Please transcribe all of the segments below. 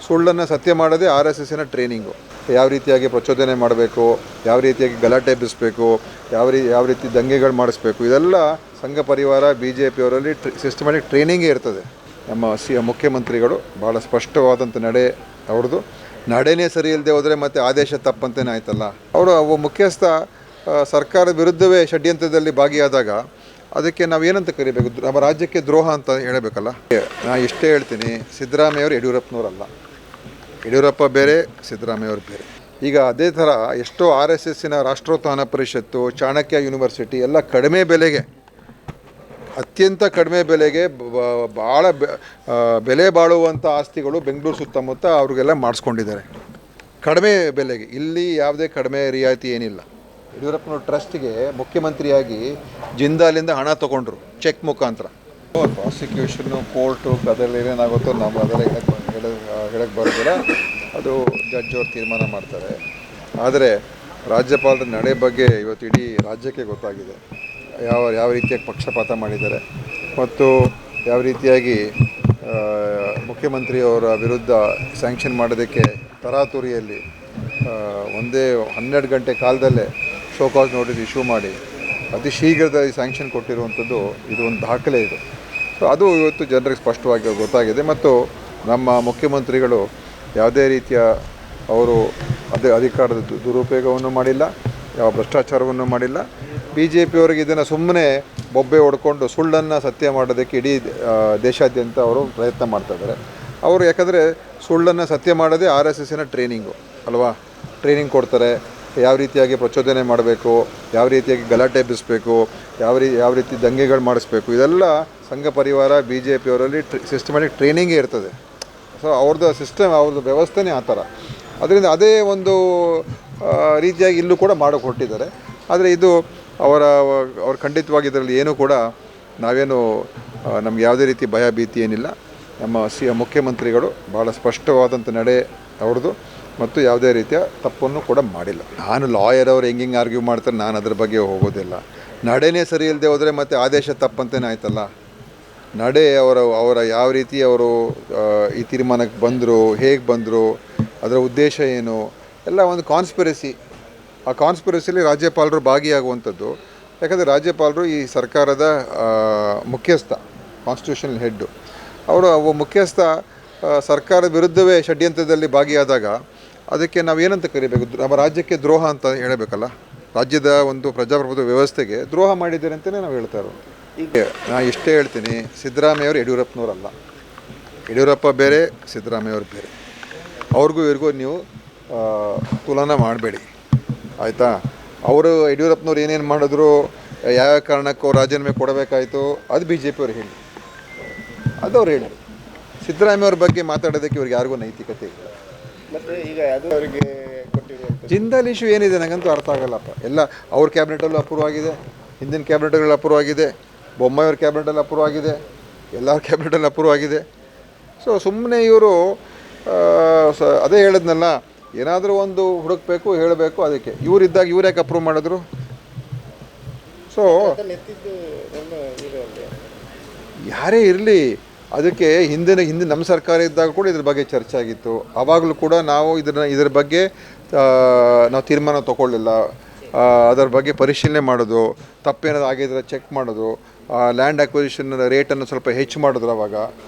ಸುಳ್ಳನ್ನು ಸತ್ಯ ಮಾಡೋದೇ RSSನ ಟ್ರೈನಿಂಗು. ಯಾವ ರೀತಿಯಾಗಿ ಪ್ರಚೋದನೆ ಮಾಡಬೇಕು, ಯಾವ ರೀತಿಯಾಗಿ ಗಲಾಟೆ ಎಬ್ಬಿಸಬೇಕು, ಯಾವ ರೀತಿ ದಂಗೆಗಳು ಮಾಡಿಸ್ಬೇಕು, ಇದೆಲ್ಲ ಸಂಘ ಪರಿವಾರ BJPಯವರಲ್ಲಿ ಸಿಸ್ಟಮ್ಯಾಟಿಕ್ ಟ್ರೈನಿಂಗೇ ಇರ್ತದೆ. ನಮ್ಮ ಮುಖ್ಯಮಂತ್ರಿಗಳು ಭಾಳ ಸ್ಪಷ್ಟವಾದಂಥ ನಡೆ ಅವ್ರದ್ದು. ನಡೆನೇ ಸರಿ ಇಲ್ಲದೆ ಹೋದರೆ ಮತ್ತು ಆದೇಶ ತಪ್ಪಂತೇನೆ ಆಯ್ತಲ್ಲ. ಅವರು ಮುಖ್ಯಸ್ಥ ಸರ್ಕಾರದ ವಿರುದ್ಧವೇ ಷಡ್ಯಂತ್ರದಲ್ಲಿ ಭಾಗಿಯಾದಾಗ ಅದಕ್ಕೆ ನಾವು ಏನಂತ ಕರಿಬೇಕು? ನಮ್ಮ ರಾಜ್ಯಕ್ಕೆ ದ್ರೋಹ ಅಂತ ಹೇಳಬೇಕಲ್ಲ. ನಾನು ಇಷ್ಟೇ ಹೇಳ್ತೀನಿ, ಸಿದ್ದರಾಮಯ್ಯವರು ಯಡಿಯೂರಪ್ಪನವರಲ್ಲ. ಯಡಿಯೂರಪ್ಪ ಬೇರೆ, ಸಿದ್ದರಾಮಯ್ಯವರು ಬೇರೆ. ಈಗ ಅದೇ ಥರ ಎಷ್ಟೋ RSSನ ರಾಷ್ಟ್ರೋತ್ಥಾನ ಪರಿಷತ್ತು, ಚಾಣಕ್ಯ ಯೂನಿವರ್ಸಿಟಿ ಎಲ್ಲ ಕಡಿಮೆ ಬೆಲೆಗೆ, ಅತ್ಯಂತ ಕಡಿಮೆ ಬೆಲೆಗೆ ಭಾಳ ಬೆಲೆ ಬಾಳುವಂಥ ಆಸ್ತಿಗಳು ಬೆಂಗಳೂರು ಸುತ್ತಮುತ್ತ ಅವ್ರಿಗೆಲ್ಲ ಮಾಡಿಸ್ಕೊಂಡಿದ್ದಾರೆ ಕಡಿಮೆ ಬೆಲೆಗೆ. ಇಲ್ಲಿ ಯಾವುದೇ ಕಡಿಮೆ ರಿಯಾಯಿತಿ ಏನಿಲ್ಲ. ಯಡಿಯೂರಪ್ಪನವ್ರ ಟ್ರಸ್ಟ್ಗೆ ಮುಖ್ಯಮಂತ್ರಿಯಾಗಿ ಜಿಂದಾಲಿಂದ ಹಣ ತೊಗೊಂಡ್ರು ಚೆಕ್ ಮುಖಾಂತರ. ಪ್ರಾಸಿಕ್ಯೂಷನ್ನು, ಕೋರ್ಟು ಅದರಲ್ಲಿ ಏನೇನಾಗುತ್ತೋ ನಾವು ಅದೆಲ್ಲ ಹೇಳಕ್ಕೆ ಬರೋದಿಲ್ಲ. ಅದು ಜಡ್ಜ್ ಅವ್ರು ತೀರ್ಮಾನ ಮಾಡ್ತಾರೆ. ಆದರೆ ರಾಜ್ಯಪಾಲರ ನಡೆ ಬಗ್ಗೆ ಇವತ್ತು ಇಡೀ ರಾಜ್ಯಕ್ಕೆ ಗೊತ್ತಾಗಿದೆ. ಯಾವ ರೀತಿಯಾಗಿ ಪಕ್ಷಪಾತ ಮಾಡಿದ್ದಾರೆ ಮತ್ತು ಯಾವ ರೀತಿಯಾಗಿ ಮುಖ್ಯಮಂತ್ರಿಯವರ ವಿರುದ್ಧ ಸ್ಯಾಂಕ್ಷನ್ ಮಾಡೋದಕ್ಕೆ ತರಾತುರಿಯಲ್ಲಿ ಒಂದೇ 12 ಗಂಟೆ ಕಾಲದಲ್ಲೇ ಶೋಕಾಸ್ ನೋಟಿಸ್ ಇಶ್ಯೂ ಮಾಡಿ ಅತಿ ಶೀಘ್ರದಲ್ಲಿ ಸ್ಯಾಂಕ್ಷನ್ ಕೊಟ್ಟಿರುವಂಥದ್ದು ಇದು ಒಂದು ದಾಖಲೆ ಇದು. ಸೊ ಅದು ಇವತ್ತು ಜನರಿಗೆ ಸ್ಪಷ್ಟವಾಗಿ ಗೊತ್ತಾಗಿದೆ. ಮತ್ತು ನಮ್ಮ ಮುಖ್ಯಮಂತ್ರಿಗಳು ಯಾವುದೇ ರೀತಿಯ ಅವರು ಅಧಿಕಾರದ ದುರುಪಯೋಗವನ್ನು ಮಾಡಿಲ್ಲ, ಯಾವ ಭ್ರಷ್ಟಾಚಾರವನ್ನು ಮಾಡಿಲ್ಲ. BJPಯವರಿಗೆ ಇದನ್ನು ಸುಮ್ಮನೆ ಬೊಬ್ಬೆ ಹೊಡ್ಕೊಂಡು ಸುಳ್ಳನ್ನು ಸತ್ಯ ಮಾಡೋದಕ್ಕೆ ಇಡೀ ದೇಶಾದ್ಯಂತ ಅವರು ಪ್ರಯತ್ನ ಮಾಡ್ತಾಯಿದ್ದಾರೆ. ಅವರು ಯಾಕಂದರೆ ಸುಳ್ಳನ್ನು ಸತ್ಯ ಮಾಡೋದೇ RSSನ ಟ್ರೈನಿಂಗು ಅಲ್ವಾ. ಟ್ರೈನಿಂಗ್ ಕೊಡ್ತಾರೆ, ಯಾವ ರೀತಿಯಾಗಿ ಪ್ರಚೋದನೆ ಮಾಡಬೇಕು, ಯಾವ ರೀತಿಯಾಗಿ ಗಲಾಟೆ ಎಬ್ಬಿಸಬೇಕು, ಯಾವ ರೀತಿ ದಂಗೆಗಳು ಮಾಡಿಸ್ಬೇಕು, ಇದೆಲ್ಲ ಸಂಘ ಪರಿವಾರ BJPಯವರಲ್ಲಿ ಸಿಸ್ಟಮ್ಯಾಟಿಕ್ ಟ್ರೈನಿಂಗೇ ಇರ್ತದೆ. ಸೊ ಅವ್ರದ್ದು ಅವ್ರದ್ದು ವ್ಯವಸ್ಥೆನೇ ಆ ಥರ. ಅದರಿಂದ ಅದೇ ಒಂದು ರೀತಿಯಾಗಿ ಇಲ್ಲೂ ಕೂಡ ಮಾಡೋಕ್ಕೆ ಹೊರಟಿದ್ದಾರೆ. ಆದರೆ ಇದು ಅವ್ರ ಖಂಡಿತವಾಗಿ ಇದರಲ್ಲಿ ಏನೂ ಕೂಡ ನಾವೇನು ನಮ್ಗೆ ಯಾವುದೇ ರೀತಿ ಭಯ ಭೀತಿ ಏನಿಲ್ಲ. ನಮ್ಮ ಮುಖ್ಯಮಂತ್ರಿಗಳು ಭಾಳ ಸ್ಪಷ್ಟವಾದಂಥ ನಡೆ ಅವ್ರದ್ದು ಮತ್ತು ಯಾವುದೇ ರೀತಿಯ ತಪ್ಪನ್ನು ಕೂಡ ಮಾಡಿಲ್ಲ. ನಾನು ಲಾಯರ್ ಅವ್ರು ಹೆಂಗೆ ಆರ್ಗ್ಯೂ ಮಾಡ್ತಾರೆ, ನಾನು ಅದ್ರ ಬಗ್ಗೆ ಹೋಗೋದಿಲ್ಲ. ನಡೆನೇ ಸರಿ ಇಲ್ಲದೆ ಹೋದರೆ ಮತ್ತು ಆದೇಶ ತಪ್ಪಂತೇನೆ ಆಯ್ತಲ್ಲ. ನಡೆ ಅವರ ಯಾವ ರೀತಿ ಅವರು ಈ ತೀರ್ಮಾನಕ್ಕೆ ಬಂದರು, ಹೇಗೆ ಬಂದರು, ಅದರ ಉದ್ದೇಶ ಏನು, ಎಲ್ಲ ಒಂದು ಕಾನ್ಸ್ಪಿರಸಿ. ಆ ಕಾನ್ಸ್ಪಿರಸಿಲಿ ರಾಜ್ಯಪಾಲರು ಭಾಗಿಯಾಗುವಂಥದ್ದು. ಯಾಕಂದರೆ ರಾಜ್ಯಪಾಲರು ಈ ಸರ್ಕಾರದ ಮುಖ್ಯಸ್ಥ, ಕಾನ್ಸ್ಟಿಟ್ಯೂಷನಲ್ ಹೆಡ್ಡು. ಅವರು ಮುಖ್ಯಸ್ಥ ಸರ್ಕಾರದ ವಿರುದ್ಧವೇ ಷಡ್ಯಂತ್ರದಲ್ಲಿ ಭಾಗಿಯಾದಾಗ ಅದಕ್ಕೆ ನಾವು ಏನಂತ ಕರಿಬೇಕು? ನಮ್ಮ ರಾಜ್ಯಕ್ಕೆ ದ್ರೋಹ ಅಂತ ಹೇಳಬೇಕಲ್ಲ. ರಾಜ್ಯದ ಒಂದು ಪ್ರಜಾಪ್ರಭುತ್ವ ವ್ಯವಸ್ಥೆಗೆ ದ್ರೋಹ ಮಾಡಿದ್ದಾರೆ ಅಂತಲೇ ನಾವು ಹೇಳ್ತಾ ಇರೋದು. ಈಗ ನಾನು ಇಷ್ಟೇ ಹೇಳ್ತೀನಿ, ಸಿದ್ದರಾಮಯ್ಯವರು ಯಡಿಯೂರಪ್ಪನವರಲ್ಲ. ಯಡಿಯೂರಪ್ಪ ಬೇರೆ, ಸಿದ್ದರಾಮಯ್ಯವರು ಬೇರೆ. ಅವ್ರಿಗೂ ಇವ್ರಿಗೂ ನೀವು ತುಲನಾ ಮಾಡಬೇಡಿ, ಆಯಿತಾ? ಅವರು ಯಡಿಯೂರಪ್ಪನವ್ರು ಏನೇನು ಮಾಡಿದ್ರು, ಯಾವ ಕಾರಣಕ್ಕೂ ರಾಜೀನಾಮೆ ಕೊಡಬೇಕಾಯಿತು, ಅದು BJPಯವ್ರು ಹೇಳಿ, ಅದು ಅವ್ರು ಹೇಳಿ. ಸಿದ್ದರಾಮಯ್ಯವ್ರ ಬಗ್ಗೆ ಮಾತಾಡೋದಕ್ಕೆ ಇವ್ರಿಗೆ ಯಾರಿಗೂ ನೈತಿಕತೆ ಇಲ್ಲ. ಮತ್ತು ಈಗ ಅದು ಅವರಿಗೆ ಕೊಟ್ಟಿರುವಂಥ ಜಿಂದಾಲ್ ಇಶ್ಯೂ ಏನಿದೆ ನನಗಂತೂ ಅರ್ಥ ಆಗಲ್ಲಪ್ಪ. ಎಲ್ಲ ಅವ್ರ ಕ್ಯಾಬಿನೆಟಲ್ಲೂ ಅಪ್ರೂವ್ ಆಗಿದೆ, ಹಿಂದಿನ ಕ್ಯಾಬಿನೆಟ್ಗಳಲ್ಲಿ ಅಪ್ರೂವ್ ಆಗಿದೆ, ಬೊಮ್ಮಾಯಿಯವ್ರ ಕ್ಯಾಬಿನೆಟಲ್ಲಿ ಅಪ್ರೂವ್ ಆಗಿದೆ, ಎಲ್ಲರ ಕ್ಯಾಬಿನೆಟಲ್ಲಿ ಅಪ್ರೂವ್ ಆಗಿದೆ. ಸೊ ಸುಮ್ಮನೆ ಇವರು ಅದೇ ಹೇಳಿದ್ನಲ್ಲ, ಏನಾದರೂ ಒಂದು ಹುಡುಕಬೇಕು, ಹೇಳಬೇಕು. ಅದಕ್ಕೆ ಇವರಿದ್ದಾಗ ಇವ್ರು ಯಾಕೆ ಅಪ್ರೂವ್ ಮಾಡಿದ್ರು? ಸೊ ಯಾರೇ ಇರಲಿ, ಅದಕ್ಕೆ ಹಿಂದಿನ ನಮ್ಮ ಸರ್ಕಾರ ಇದ್ದಾಗ ಕೂಡ ಇದ್ರ ಬಗ್ಗೆ ಚರ್ಚೆ ಆಗಿತ್ತು. ಆವಾಗಲೂ ಕೂಡ ನಾವು ಇದ್ರ ಬಗ್ಗೆ ನಾವು ತೀರ್ಮಾನ ತೊಗೊಳ್ಳಿಲ್ಲ. ಅದರ ಬಗ್ಗೆ ಪರಿಶೀಲನೆ ಮಾಡೋದು, ತಪ್ಪೇನಾದ್ರು ಆಗಿದ್ರೆ ಚೆಕ್ ಮಾಡೋದು, ಲ್ಯಾಂಡ್ ಅಕ್ವಿಸಿಷನ್ ರೇಟನ್ನು ಸ್ವಲ್ಪ ಹೆಚ್ಚು ಮಾಡಿದ್ರು. ಆವಾಗ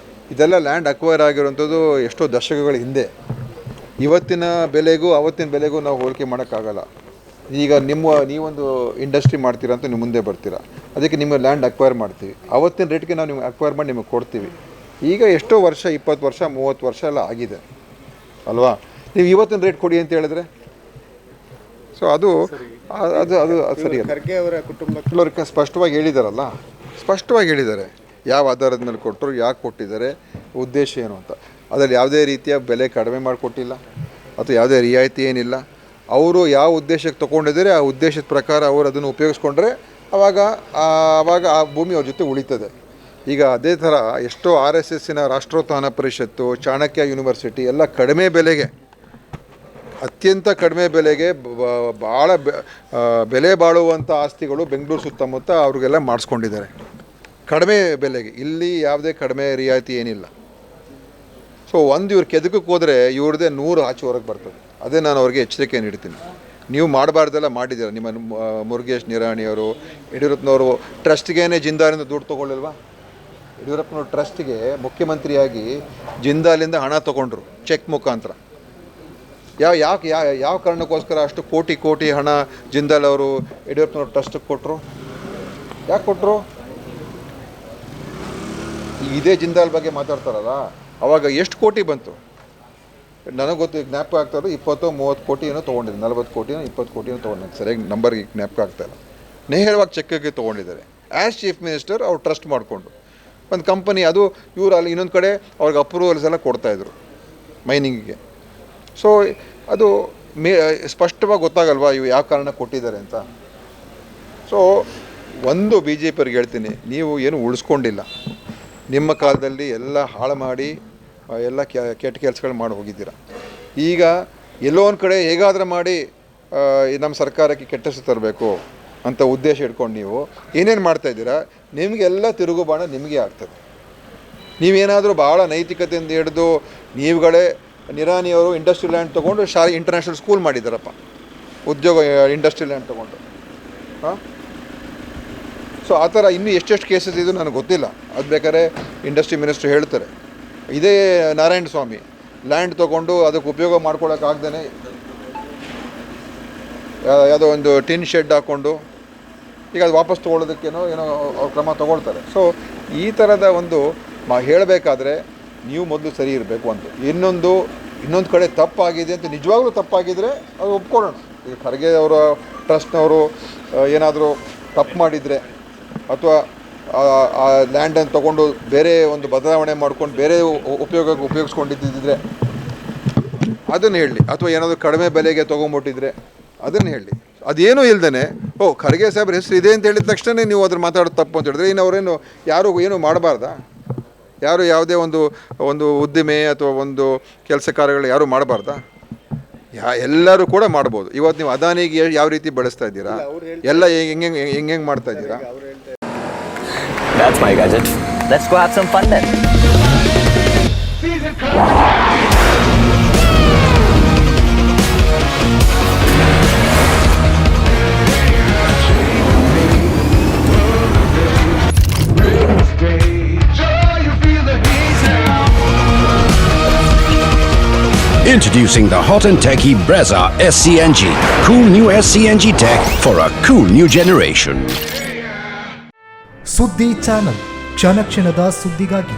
ಇದೆಲ್ಲ ಲ್ಯಾಂಡ್ ಅಕ್ವೈರ್ ಆಗಿರುವಂಥದ್ದು ಎಷ್ಟೋ ದಶಕಗಳ ಹಿಂದೆ. ಇವತ್ತಿನ ಬೆಲೆಗೂ ಅವತ್ತಿನ ಬೆಲೆಗೂ ನಾವು ಹೋಲಿಕೆ ಮಾಡೋಕ್ಕಾಗಲ್ಲ. ಈಗ ನೀವೊಂದು ಇಂಡಸ್ಟ್ರಿ ಮಾಡ್ತೀರಾ ಅಂತ ನೀವು ಮುಂದೆ ಬರ್ತೀರಾ, ಅದಕ್ಕೆ ನಿಮ್ಮ ಲ್ಯಾಂಡ್ ಅಕ್ವೈರ್ ಮಾಡ್ತೀವಿ. ಅವತ್ತಿನ ರೇಟ್ಗೆ ನಾವು ನಿಮ್ಗೆ ಅಕ್ವೈರ್ ಮಾಡಿ ನಿಮಗೆ ಕೊಡ್ತೀವಿ. ಈಗ ಎಷ್ಟೋ ವರ್ಷ, 20 ವರ್ಷ 30 ವರ್ಷ ಎಲ್ಲ ಆಗಿದೆ ಅಲ್ವಾ? ನೀವು ಇವತ್ತಿನ ರೇಟ್ ಕೊಡಿ ಅಂತ ಹೇಳಿದ್ರೆ ಸೊ ಅದು ಅದು ಅದು ಸರಿ ಅಲ್ಲ. ಖರ್ಗೆ ಅವರ ಕುಟುಂಬಕ್ಕೆ ಸ್ಪಷ್ಟವಾಗಿ ಹೇಳಿದಾರಲ್ಲ, ಸ್ಪಷ್ಟವಾಗಿ ಹೇಳಿದ್ದಾರೆ ಯಾವ ಆಧಾರದ ಮೇಲೆ ಕೊಟ್ಟರು, ಯಾಕೆ ಕೊಟ್ಟಿದ್ದಾರೆ, ಉದ್ದೇಶ ಏನು ಅಂತ. ಅದರಲ್ಲಿ ಯಾವುದೇ ರೀತಿಯ ಬೆಲೆ ಕಡಿಮೆ ಮಾಡಿಕೊಟ್ಟಿಲ್ಲ ಅಥವಾ ಯಾವುದೇ ರಿಯಾಯಿತಿ ಏನಿಲ್ಲ. ಅವರು ಯಾವ ಉದ್ದೇಶಕ್ಕೆ ತೊಗೊಂಡಿದ್ದಾರೆ ಆ ಉದ್ದೇಶದ ಪ್ರಕಾರ ಅವರು ಅದನ್ನು ಉಪಯೋಗಿಸ್ಕೊಂಡ್ರೆ ಆವಾಗ ಆ ಭೂಮಿ ಅವ್ರ ಜೊತೆ ಉಳಿತದೆ. ಈಗ ಅದೇ ಥರ ಎಷ್ಟೋ RSSನ ರಾಷ್ಟ್ರೋತ್ಥಾನ ಪರಿಷತ್ತು, ಚಾಣಕ್ಯ ಯೂನಿವರ್ಸಿಟಿ ಎಲ್ಲ ಕಡಿಮೆ ಬೆಲೆಗೆ, ಅತ್ಯಂತ ಕಡಿಮೆ ಬೆಲೆಗೆ ಭಾಳ ಬೆಲೆ ಬಾಳುವಂಥ ಆಸ್ತಿಗಳು ಬೆಂಗಳೂರು ಸುತ್ತಮುತ್ತ ಅವ್ರಿಗೆಲ್ಲ ಮಾಡಿಸ್ಕೊಂಡಿದ್ದಾರೆ ಕಡಿಮೆ ಬೆಲೆಗೆ. ಇಲ್ಲಿ ಯಾವುದೇ ಕಡಿಮೆ ರಿಯಾಯಿತಿ ಏನಿಲ್ಲ. ಸೊ ಒಂದು ಇವ್ರು ಕೆದಕಕ್ಕೆ ಹೋದರೆ ಇವ್ರದ್ದೇ 100 ಆಚೆ ಹೊರಗೆ ಬರ್ತದೆ. ಅದೇ ನಾನು ಅವ್ರಿಗೆ ಎಚ್ಚರಿಕೆ ನೀಡ್ತೀನಿ. ನೀವು ಮಾಡಬಾರ್ದೆಲ್ಲ ಮಾಡಿದ್ದೀರ. ನಿಮ್ಮ ಮುರುಗೇಶ್ ನಿರಾಣಿಯವರು, ಯಡಿಯೂರಪ್ಪನವರು ಟ್ರಸ್ಟ್ಗೇನೆ ಜಿಂದಾಲಿಂದ ದುಡ್ಡು ತೊಗೊಳ್ಳಿಲ್ವಾ? ಯಡಿಯೂರಪ್ಪನವ್ರ ಟ್ರಸ್ಟ್ಗೆ ಮುಖ್ಯಮಂತ್ರಿಯಾಗಿ ಜಿಂದಾಲಿಂದ ಹಣ ತೊಗೊಂಡ್ರು ಚೆಕ್ ಮುಖಾಂತರ. ಯಾವ ಕಾರಣಕ್ಕೋಸ್ಕರ ಅಷ್ಟು ಕೋಟಿ ಹಣ ಜಿಂದಾಲ್ ಅವರು ಯಡಿಯೂರಪ್ಪನವ್ರ ಟ್ರಸ್ಟಿಗೆ ಕೊಟ್ಟರು? ಯಾಕೆ ಕೊಟ್ಟರು? ಇದೇ ಜಿಂದಾಲ್ ಬಗ್ಗೆ ಮಾತಾಡ್ತಾರಲ್ಲ, ಅವಾಗ ಎಷ್ಟು ಕೋಟಿ ಬಂತು ನನಗೆ ಗೊತ್ತು, ಜ್ಞಾಪಕ ಆಗ್ತಾಯಿಲ್ಲ. 20-30 ಕೋಟಿ ಏನೋ ತೊಗೊಂಡಿದ್ದಾರೆ, 40 ಕೋಟಿನೋ 20 ಕೋಟಿನೋ ತೊಗೊಂಡಿದ್ದಾರೆ, ಸರಿಯಾಗಿ ನಂಬರ್ಗೆ ಜ್ಞಾಪಕ ಆಗ್ತಾಯಿಲ್ಲ. ನೇರವಾಗಿ ಚೆಕ್ಕಿಗೆ ತೊಗೊಂಡಿದ್ದಾರೆ. ಆ್ಯಸ್ ಚೀಫ್ ಮಿನಿಸ್ಟರ್ ಅವ್ರು ಟ್ರಸ್ಟ್ ಮಾಡಿಕೊಂಡು ಒಂದು ಕಂಪನಿ, ಅದು ಇವರು ಅಲ್ಲಿ ಇನ್ನೊಂದು ಕಡೆ ಅವ್ರಿಗೆ ಅಪ್ರೂವಲ್ಸ್ ಎಲ್ಲ ಕೊಡ್ತಾಯಿದ್ರು ಮೈನಿಂಗಿಗೆ. ಸೊ ಅದು ಸ್ಪಷ್ಟವಾಗಿ ಗೊತ್ತಾಗಲ್ವಾ ಇವು ಯಾವ ಕಾರಣ ಕೊಟ್ಟಿದ್ದಾರೆ ಅಂತ. ಸೊ ಒಂದು ಬಿ ಜೆ ಪಿಯವ್ರಿಗೆ ಹೇಳ್ತೀನಿ, ನೀವು ಏನು ಉಳಿಸ್ಕೊಂಡಿಲ್ಲ. ನಿಮ್ಮ ಕಾಲದಲ್ಲಿ ಎಲ್ಲ ಹಾಳು ಮಾಡಿ ಎಲ್ಲ ಕೆಟ್ಟ ಕೆಲಸಗಳು ಮಾಡಿ ಹೋಗಿದ್ದೀರ. ಈಗ ಎಲ್ಲೋ ಒಂದು ಕಡೆ ಹೇಗಾದರೂ ಮಾಡಿ ನಮ್ಮ ಸರ್ಕಾರಕ್ಕೆ ಕೆಟ್ಟ ಹೆಸರು ತರಬೇಕು ಅಂತ ಉದ್ದೇಶ ಇಟ್ಕೊಂಡು ನೀವು ಏನೇನು ಮಾಡ್ತಾಯಿದ್ದೀರಾ, ನಿಮಗೆಲ್ಲ ತಿರುಗುಬಾಣ ನಿಮಗೆ ಆಗ್ತದೆ. ನೀವೇನಾದರೂ ಭಾಳ ನೈತಿಕತೆಯಿಂದ ಹಿಡಿದು ನೀವುಗಳೇ ನಿರಾಣಿಯವರು ಇಂಡಸ್ಟ್ರಿ ಲ್ಯಾಂಡ್ ತೊಗೊಂಡು ಇಂಟರ್ನ್ಯಾಷನಲ್ ಸ್ಕೂಲ್ ಮಾಡಿದ್ದಾರಪ್ಪ, ಉದ್ಯೋಗ ಇಂಡಸ್ಟ್ರಿ ಲ್ಯಾಂಡ್ ತೊಗೊಂಡು. ಹಾಂ, ಸೊ ಆ ಥರ ಇನ್ನೂ ಎಷ್ಟೆಷ್ಟು ಕೇಸಸ್ ಇದು ನನಗೆ ಗೊತ್ತಿಲ್ಲ. ಅದು ಬೇಕಾದ್ರೆ ಇಂಡಸ್ಟ್ರಿ ಮಿನಿಸ್ಟ್ರು ಹೇಳ್ತಾರೆ. ಇದೇ ನಾರಾಯಣ ಸ್ವಾಮಿ ಲ್ಯಾಂಡ್ ತೊಗೊಂಡು ಅದಕ್ಕೆ ಉಪಯೋಗ ಮಾಡ್ಕೊಳ್ಳೋಕ್ಕಾಗ್ದೇ ಯಾವುದೋ ಒಂದು ಟಿನ್ ಶೆಡ್ ಹಾಕ್ಕೊಂಡು ಈಗ ಅದು ವಾಪಸ್ ತೊಗೊಳ್ಳೋದಕ್ಕೇನೋ ಏನೋ ಅವ್ರು ಕ್ರಮ ತೊಗೊಳ್ತಾರೆ. ಸೊ ಈ ಥರದ ಒಂದು ಹೇಳಬೇಕಾದ್ರೆ ನೀವು ಮೊದಲು ಸರಿ ಇರಬೇಕು ಅಂತ. ಇನ್ನೊಂದು ಕಡೆ ತಪ್ಪಾಗಿದೆ ಅಂತ ನಿಜವಾಗ್ಲೂ ತಪ್ಪಾಗಿದ್ದರೆ ಅದು ಒಪ್ಕೊಳ್ಳೋಣ. ಈಗ ಖರ್ಗೆ ಅವರ ಟ್ರಸ್ಟ್ನವರು ಏನಾದರೂ ತಪ್ಪು ಮಾಡಿದರೆ ಅಥವಾ ಆ ಲ್ಯಾಂಡನ್ನು ತೊಗೊಂಡು ಬೇರೆ ಒಂದು ಬದಲಾವಣೆ ಮಾಡ್ಕೊಂಡು ಬೇರೆ ಉಪಯೋಗಿಸ್ಕೊಂಡಿದ್ದಿದ್ರೆ ಅದನ್ನು ಹೇಳಲಿ, ಅಥವಾ ಏನಾದರೂ ಕಡಿಮೆ ಬೆಲೆಗೆ ತೊಗೊಂಬಿಟ್ಟಿದ್ರೆ ಅದನ್ನು ಹೇಳಿ. ಅದೇನೂ ಇಲ್ದೇ ಖರ್ಗೆ ಸಾಹೇಬ್ರ ಹೆಸರು ಇದೆ ಅಂತ ಹೇಳಿದ ತಕ್ಷಣ ನೀವು ಅದ್ರ ಮಾತಾಡೋದು ತಪ್ಪು ಅಂತ ಹೇಳಿದ್ರೆ ಇನ್ನು ಅವರೇನು ಯಾರು ಏನು ಮಾಡಬಾರ್ದಾ? ಯಾರು ಯಾವುದೇ ಒಂದು ಉದ್ದಿಮೆ ಅಥವಾ ಒಂದು ಕೆಲಸ ಕಾರ್ಯಗಳು ಯಾರು ಮಾಡಬಾರ್ದಾ? ಎಲ್ಲರೂ ಕೂಡ ಮಾಡ್ಬೋದು. ಇವತ್ತು ನೀವು ಅದಾನಿಗೆ ಯಾವ ರೀತಿ ಬೆಳೆಸ್ತಾ ಇದ್ದೀರಾ, ಎಲ್ಲ ಹೆಂಗೆ ಮಾಡ್ತಾ ಇದ್ದೀರಾ? That's my gadget. Let's go have some fun then. Introducing the hot and techy Brezza SCNG. Cool new SCNG tech for a cool new generation. ಸುದ್ದಿ ಚಾನಲ್ ಕ್ಷಣ ಕ್ಷಣದ ಸುದ್ದಿಗಾಗಿ